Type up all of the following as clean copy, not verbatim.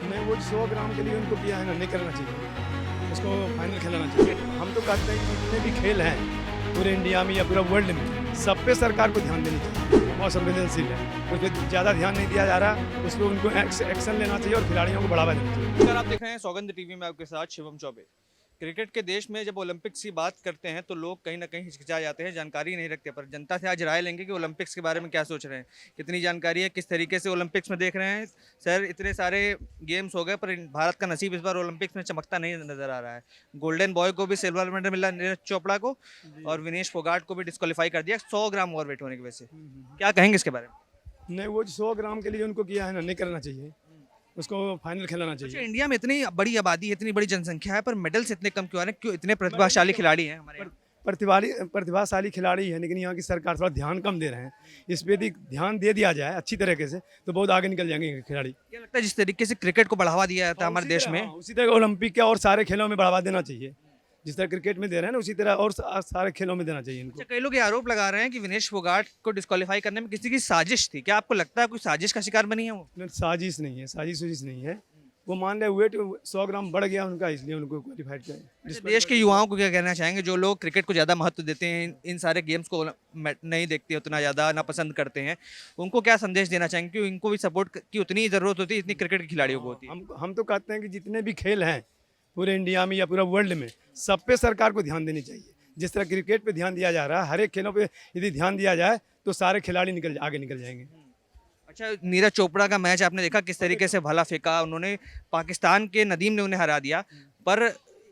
नहीं, वो 100 ग्राम के लिए उनको किया है ना, नहीं करना चाहिए, उसको फाइनल खिलाना चाहिए। हम तो कहते हैं कि जितने भी खेल हैं पूरे इंडिया में या पूरा वर्ल्ड में, सब पे सरकार को ध्यान देनी चाहिए। बहुत संवेदनशील है, उस पर ज़्यादा ध्यान नहीं दिया जा रहा, उस पर उनको एक्शन लेना चाहिए और खिलाड़ियों को बढ़ावा देना चाहिए। सर, आप देख रहे हैं सौगंध टीवी में आपके साथ शिवम चौबे। क्रिकेट के देश में जब ओलंपिक्स की बात करते हैं तो लोग कहीं ना कहीं हिचकिचा जाते हैं, जानकारी नहीं रखते। पर जनता से आज राय लेंगे कि ओलंपिक्स के बारे में क्या सोच रहे हैं, कितनी जानकारी है, किस तरीके से ओलंपिक्स में देख रहे हैं। सर, इतने सारे गेम्स हो गए पर भारत का नसीब इस बार ओलंपिक्स में चमकता नहीं नजर आ रहा है। गोल्डन बॉय को भी सिल्वर मेडल मिला, नीरज चोपड़ा को, और विनेश फोगाट को भी डिस्क्वालीफाई कर दिया 100 ग्राम ओवरवेट होने की वजह से। क्या कहेंगे इसके बारे में? नहीं, वो 100 ग्राम के लिए उनको किया है ना, नहीं करना चाहिए, उसको फाइनल खिलाना अच्छा, चाहिए। इंडिया में इतनी बड़ी आबादी, इतनी बड़ी जनसंख्या है, पर मेडल्स इतने कम क्यों आ रहे हैं? क्यों इतने प्रतिभाशाली खिलाड़ी हैं हमारे यहाँ? प्रतिभाशाली खिलाड़ी है, लेकिन यहाँ की सरकार थोड़ा ध्यान कम दे रहे हैं। इस पे यदि ध्यान दे दिया जाए अच्छी तरीके से तो बहुत आगे निकल जाएंगे खिलाड़ी। क्या लगता है जिस तरीके से क्रिकेट को बढ़ावा दिया जाता है हमारे देश में? उसी तरह ओलंपिक के और सारे खेलों में बढ़ावा देना चाहिए, जिस तरह क्रिकेट में दे रहे हैं ना, उसी तरह और सारे खेलों में देना चाहिए इनको। अच्छा, कई लोग ये आरोप लगा रहे हैं कि विनेश फोगाट को डिस्क्वालीफाई करने में किसी की साजिश थी। क्या आपको लगता है कोई साजिश का शिकार बनी है वो? नहीं, साजिश नहीं है, साजिश नहीं है। वो मान ले वेट 100 ग्राम बढ़ गया उनका, इसलिए उनको क्वालिफाइड किया। अच्छा, देश के युवाओं को क्या कहना चाहेंगे जो लोग क्रिकेट को ज़्यादा महत्व देते हैं, इन सारे गेम्स को नहीं देखते उतना ज़्यादा, ना पसंद करते हैं, उनको क्या संदेश देना चाहेंगे कि इनको भी सपोर्ट की उतनी ही ज़रूरत होती है जितनी क्रिकेट के खिलाड़ियों को होती है? हम तो कहते हैं कि जितने भी खेल हैं पूरे इंडिया में या पूरा वर्ल्ड में, सब पे सरकार को ध्यान देनी चाहिए। जिस तरह क्रिकेट पे ध्यान दिया जा रहा है, हर एक खेलों पे यदि ध्यान दिया जाए तो सारे खिलाड़ी आगे निकल जाएंगे। अच्छा, नीरज चोपड़ा का मैच आपने देखा किस तरीके से भाला फेंका उन्होंने, पाकिस्तान के नदीम ने उन्हें हरा दिया, पर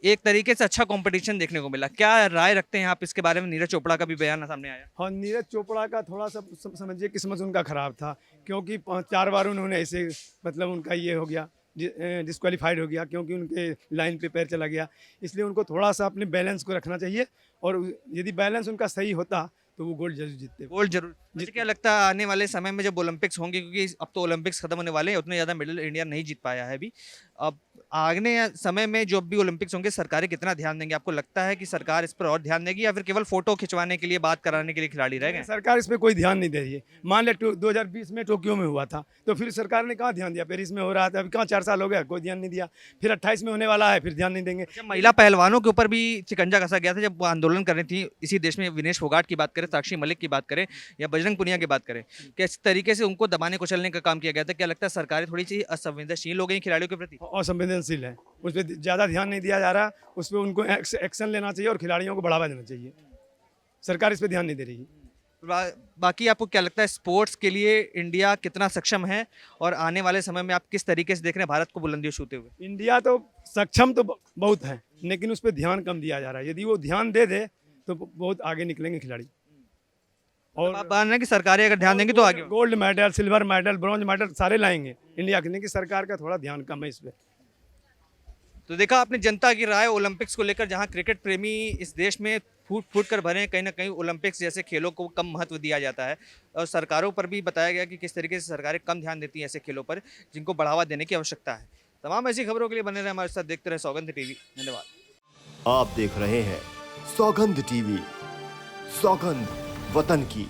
एक तरीके से अच्छा कंपटीशन देखने को मिला। क्या राय रखते हैं आप इसके बारे में? नीरज चोपड़ा का भी बयान सामने आया। हाँ, नीरज चोपड़ा का थोड़ा सा समझिए किस्मत उनका खराब था, क्योंकि 4 बार उन्होंने ऐसे मतलब उनका ये हो गया, डिस्क्वालीफाइड हो गया, क्योंकि उनके लाइन पे पैर चला गया। इसलिए उनको थोड़ा सा अपने बैलेंस को रखना चाहिए, और यदि बैलेंस उनका सही होता तो वो गोल्ड जरूर जीतते। गोल्ड जरूर। मुझे क्या लगता है आने वाले समय में जब ओलंपिक्स होंगे, क्योंकि अब तो ओलंपिक्स खत्म होने वाले हैं, उतने ज़्यादा मेडल इंडिया नहीं जीत पाया है अभी, अब आगे समय में जो भी ओलंपिक्स होंगे सरकारें कितना ध्यान देंगे? आपको लगता है कि सरकार इस पर और ध्यान देगी या फिर केवल फोटो खिंचवाने के लिए, बात कराने के लिए खिलाड़ी रह गए? सरकार इस पे कोई ध्यान नहीं दे रही है। मान ले 2020 में टोक्यो में हुआ था, तो फिर सरकार ने कहाँ ध्यान दिया? पेरिस में हो रहा था, अभी कहाँ 4 साल हो गया, कोई ध्यान नहीं दिया। फिर 28 में होने वाला है, फिर ध्यान नहीं देंगे। जब महिला पहलवानों के ऊपर भी शिकंजा कसा गया था, जब वो आंदोलन कर रही थी इसी देश में, विनेश फोगाट की बात करें, साक्षी मलिक की बात करें या बजरंग पुनिया की बात करें, किस तरीके से उनको दबाने कुचलने का काम किया गया था? क्या लगता है सरकारें थोड़ी सी असंवेदनशील हो गई खिलाड़ियों के प्रति? असंवेदनशील है, उस पर ज़्यादा ध्यान नहीं दिया जा रहा, उस पर उनको एक्शन लेना चाहिए और खिलाड़ियों को बढ़ावा देना चाहिए। सरकार इस पर ध्यान नहीं दे रही। बाकी आपको क्या लगता है स्पोर्ट्स के लिए इंडिया कितना सक्षम है, और आने वाले समय में आप किस तरीके से देख रहे हैं भारत को बुलंदियों छूते हुए? इंडिया तो सक्षम तो बहुत है, लेकिन उस पर ध्यान कम दिया जा रहा है। यदि वो ध्यान दे दे तो बहुत आगे निकलेंगे खिलाड़ी। और आप मान रहे हैं कि सरकारें अगर ध्यान देंगी तो आगे gold medal, silver medal, bronze medal सारे लाएंगे इंडिया के, लेकिन सरकार का थोड़ा ध्यान कम है इस पर। तो देखा आपने जनता की राय ओलंपिक्स को लेकर, जहां क्रिकेट प्रेमी इस देश में फूट फूट कर भरे हैं। कहीं ना कहीं ओलंपिक्स जैसे खेलों को कम महत्व दिया जाता है, और सरकारों पर भी बताया गया कि किस तरीके से सरकारें कम ध्यान देती हैं ऐसे खेलों पर जिनको बढ़ावा देने की आवश्यकता है। तमाम ऐसी खबरों के लिए बने रहे हमारे साथ, देखते रहे सौगंध टीवी। धन्यवाद। आप देख रहे हैं सौगंध टीवी, सौगंध वतन की।